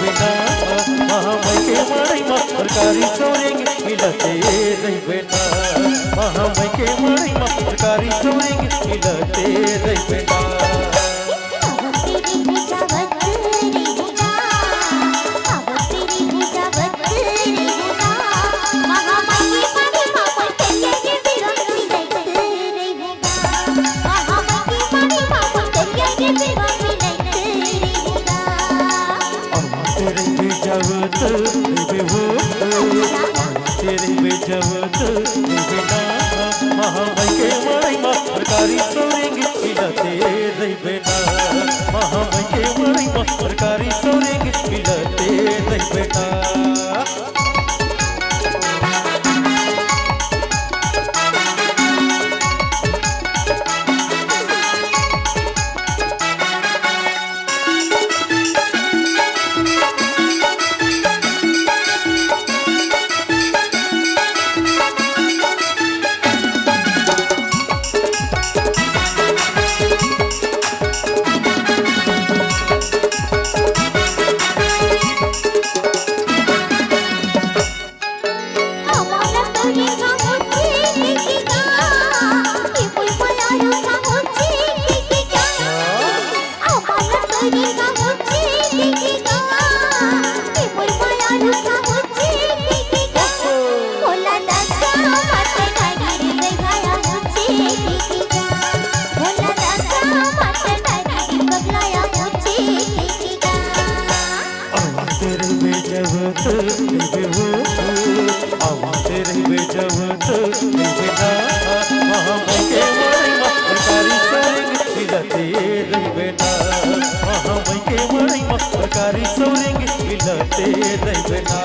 बेना महामय के मड़ई में सरकारी चौरेंगे मिलते रही बेना महामय के मड़ई में सरकारी चौरेंगे मिलते रही बेना तेरे बेजवत बेना महामय के मड़ई में सरकारी चौरेंगे मिलते रही बेना महामय के मड़ई में सरकारी चौरेंगे मिलते रही बेना तेरे बेजवत बेना महामय के मड़ई में सरकारी चौरेंगे मिलते रही बेना महामय के मड़ई में सरकारी चौरेंगे मिलते रही बेना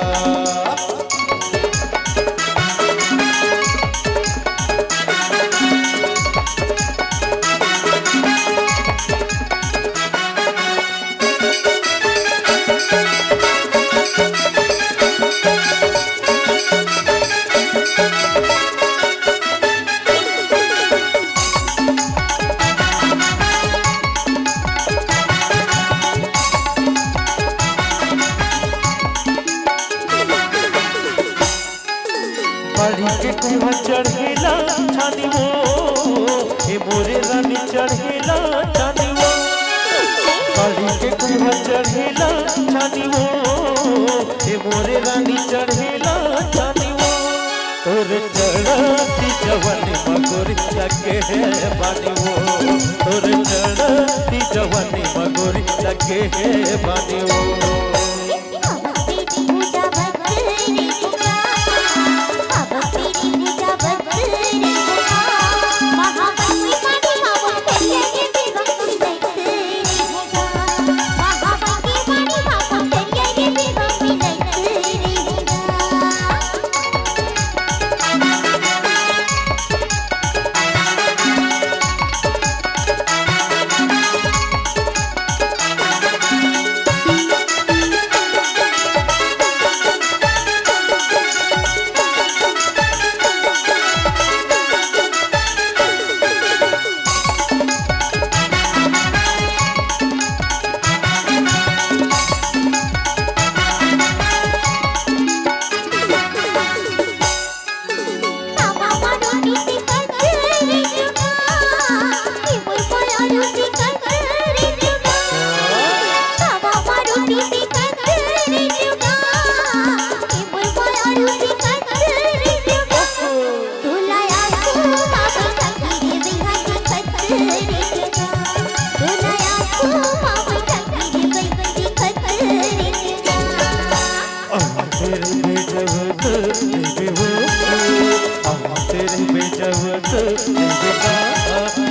बाड़ी के कुआ चढ़ेला छानी वो हे मोरे रानी चढ़ेला छानी वो बाड़ी के कुआ चढ़ेला छानी वो हे मोरे रानी चढ़ेला छानी वो तोरे चढ़ती जवानी मगोरी लगे है बानी वो तोरे चढ़ती जवानी मगोरी लगे है बानी वो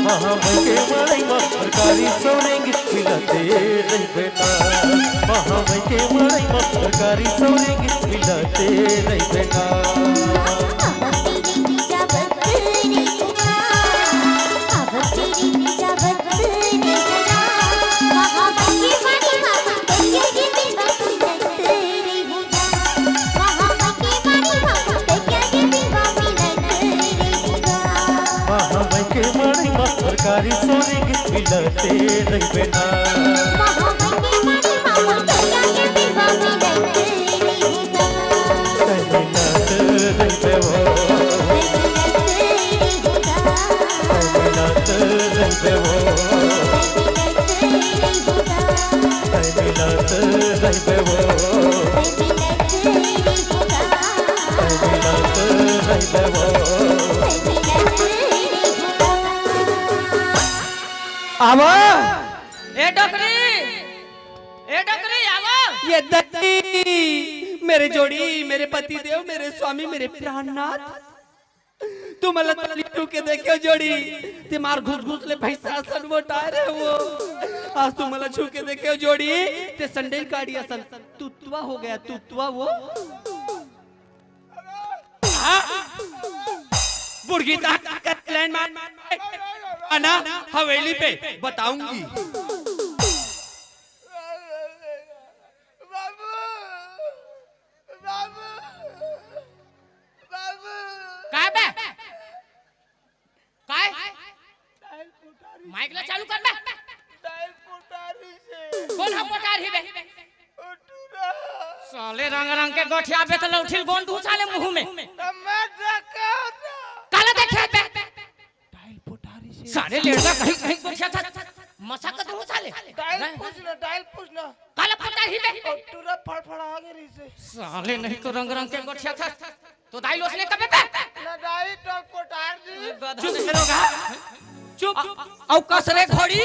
महामय के मड़ई में सरकारी चौरेंगे मिलते रही बेना महामय के मड़ई में सरकारी चौरेंगे मिलते रही बेना सरकारी चौरेंगे मिलते रही बेना। रहबे वो मिलत रहबे वो आवा ए डकरी आवा। ये दत्ती मेरे जोड़ी, मेरे पति देव, मेरे स्वामी, मेरे प्राणनाथ, तू मला तरी के देखो जोड़ी, ते मार घुस घुस ले भैंसा सन वो टायर है वो, आज तू मला छू के देखो जोड़ी, ते संडेल काड़ी असन तुतवा हो गया, तुतवा वो बुर्गी लैंड आना हवेली पे बताऊंगी। माइक ला चालू कर बे। कौन हम पोटारी बे? साले रंग रंग के गोठिया पे तो लौठिल गोंद दू साले मुंह में। काला देखे बे। सारे लेड़का कहीं कहीं गोठिया था। मसाका दू साले। डायल पूछना। काला पोटारी बे। टूरा फड़फड़ा आ गई से। साले नहीं तो रंग रंग के गोठिया था। तो दाई लोसले कबे बे? ना दाई तो पोटारी। चुप करोगा? चुप औ कसरे घोड़ी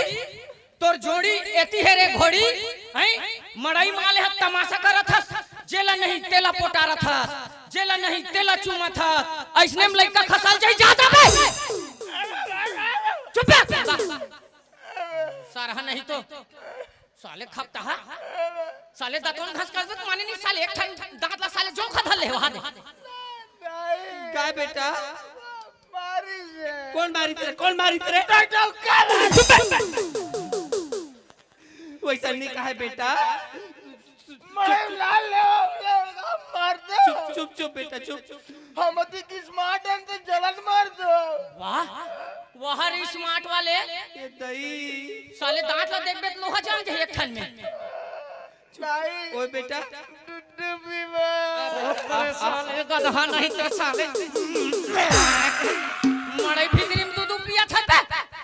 तोर जोड़ी एती है रे घोड़ी हैं मड़ई माले हत तमाशा करत हस जेला नहीं तेला पोटारत हस जेला नहीं तेला चुमत हस ऐसने में लइका खसल जाई ज्यादा बे चुप सारा नहीं तो साले खपता है साले दांतों घास कर दे माने नहीं साले एक दांत ला साले जो खा ले वहां दे काय बेटा कौन मारी तेरे वैसा नहीं कहा है बेटा चुप बेटा चुप हम की स्मार्ट एंड से जलन मार दो वाह वाह रे स्मार्ट वाले ये दही साले दांत ला देख बे लोहा जान जे एक ठन में ओए बेटा साले गधा नहीं तो साले मड़ई भीतरी में दूध पिया था बे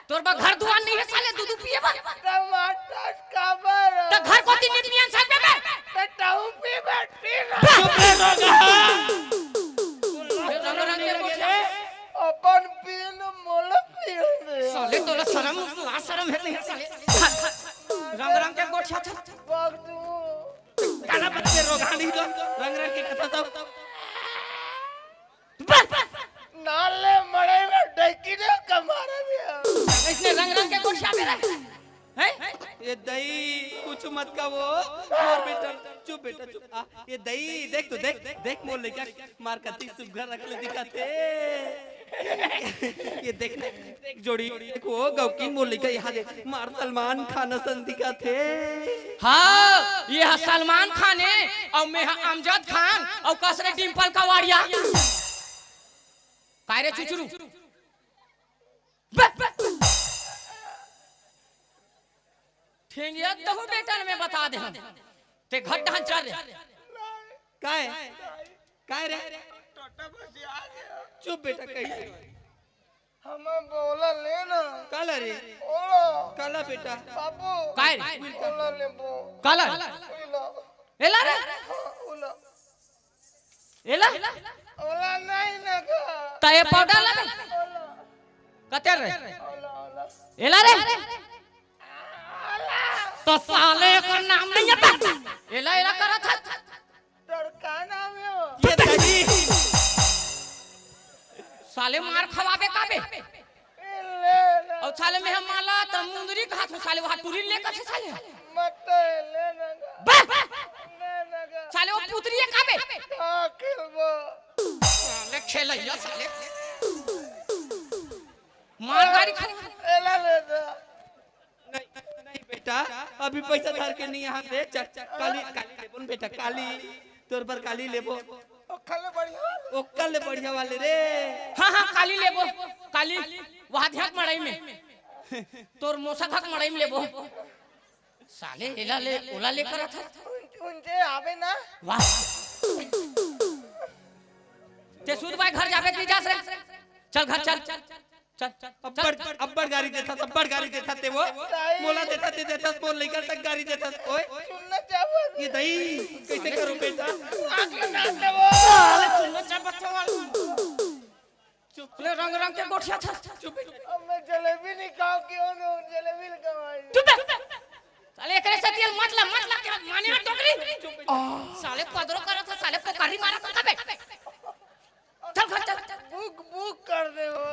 तोर बा घर दुआर नहीं है साले दूध पिए बा टमाटर कबर तो घर को तीन पियन साथ बे टाऊ पी बैठी चुप रहोगा रंग रंग के बोले अपन पीन मोल पी साले तोला शर्म ला शर्म है नहीं साले रंग रंग के गोठिया था भाग तू काला बच्चे रोगानी दो रंग रंग के कथा सब नाले मड़े में डकी ने कमारा दिया इसने रंग रंग के गोठिया में रहे हैं ये दही कुछ मत का वो और बेटा चुप ये दही देख तो देख मोल लेकर मार कती सुघर रख ले दिखाते ये देख जोड़ी देखो गौकीन मोल लेकर यहाँ देख मार सलमान खान सन दिखाते हाँ ये है सलमान खान है और मैं अमजद खान और कसरे डिंपल का वाड़िया कायरे चुचुरू ठेंगिया दहु बेटन में बता दे हम ते घट्टा चल काय रे टोटा बस आ गया चुप बेटा कही हम बोला लेना काला रे ओला काला बेटा बाबू काय ओला लेबो काला ओला एला रे ओला एला ओला नहीं लगा ताए पाउडर लगा कते रे ओला एला रे तो साले का नाम नहीं आता एला एला करा था तड़का नाम है वो ये दही साले मार खवाबे काबे लेना और साले में हम माला त मुंदरी का हाथ साले वहां टूरी लेकर छे साले मत लेना लेना साले वो पुतरी काबे हां खेलबो साले खेलैया साले मार गाड़ी खा एला लेना नहीं बेटा अभी पैसा धार के नहीं यहाँ दे काली लेबो बेटा काली तोर पर काली लेबो ओखले बढ़िया ओकल बढ़िया वाले रे हां हां काली लेबो काली वहां ध्यान मड़ई में तोर मोसा धक मड़ई में लेबो साले एला ले ओला लेकर था उनसे आवे ना वाह ते सूद भाई घर जावे की जा रे चल घर चल अब्बड़ गाड़ी देता ते वो मोला देता मोल लेकर तक गाड़ी देता ओए सुनना चाहो ये दही कैसे करूं बेटा? आगे ना देवो साले चुन्नो चबच्चा वाला चुप ले रंग रंग के गोठिया था चुप अब मैं जलेबी नहीं खाऊं क्यों ना जलेबी लगाई चुप साले एकरे से तेल मत ला के माने ना टोकरी साले पदरो करा था साले पोकारी मारा था बे चल घर चल बुक कर दे वो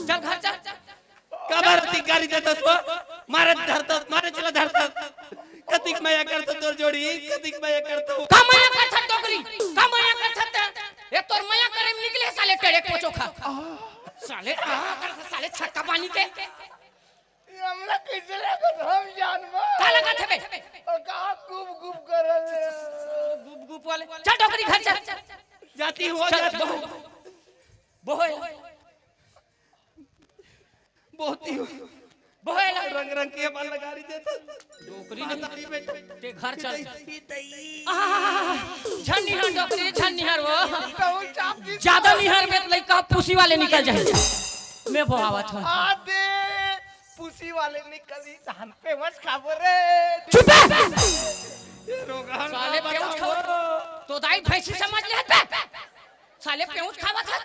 चल घर चल काबारती गाड़ी देता तो मारे धरता मारे चला धरता कतिक माया करता तोर जोड़ी कतिक माया करता कमाया कर था टोकरी कमाया कर था ये तोर माया करे में निकले साले टेड़े पोचो खा साले कर साले छक्का पानी के ये हमला कैसे लगा हम जानबो का लगा थे बे और कहां गुप गुप कर रहे गुप गुप वाले चल टोकरी घर चल जाती हो जाती हो बोहे बहुत ही बोहे रंग रंग के बाल लगारी देता टोकरी ने ताली बेटा ते घर चल ये दही झन्निहर टोकरी झन्निहर वो तो चाप की ज्यादा निहर में लइका पूसी वाले निकल जाए मैं बहावत हूं आदे पुसी वाले निकली हम पे मत खाबो रे चुप ये रोगान साले पेऊस खाओ तो दाई भैंसी समझ ले बे साले पेऊस खावत है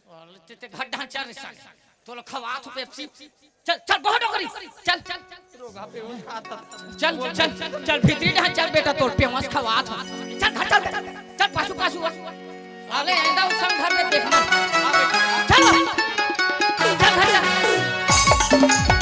साले ते घर ढांचा रे साले तो लो खवात हो पेप्सी चल चल बहुत डोकरी चल चल रोगा पे वो खाता चल चल चल भीतरी ढांचा बेटा तोर पेऊस खवात हो चल घर चल चल पासु पासु साले आइंदा उस घर में देखना चल चल घर चल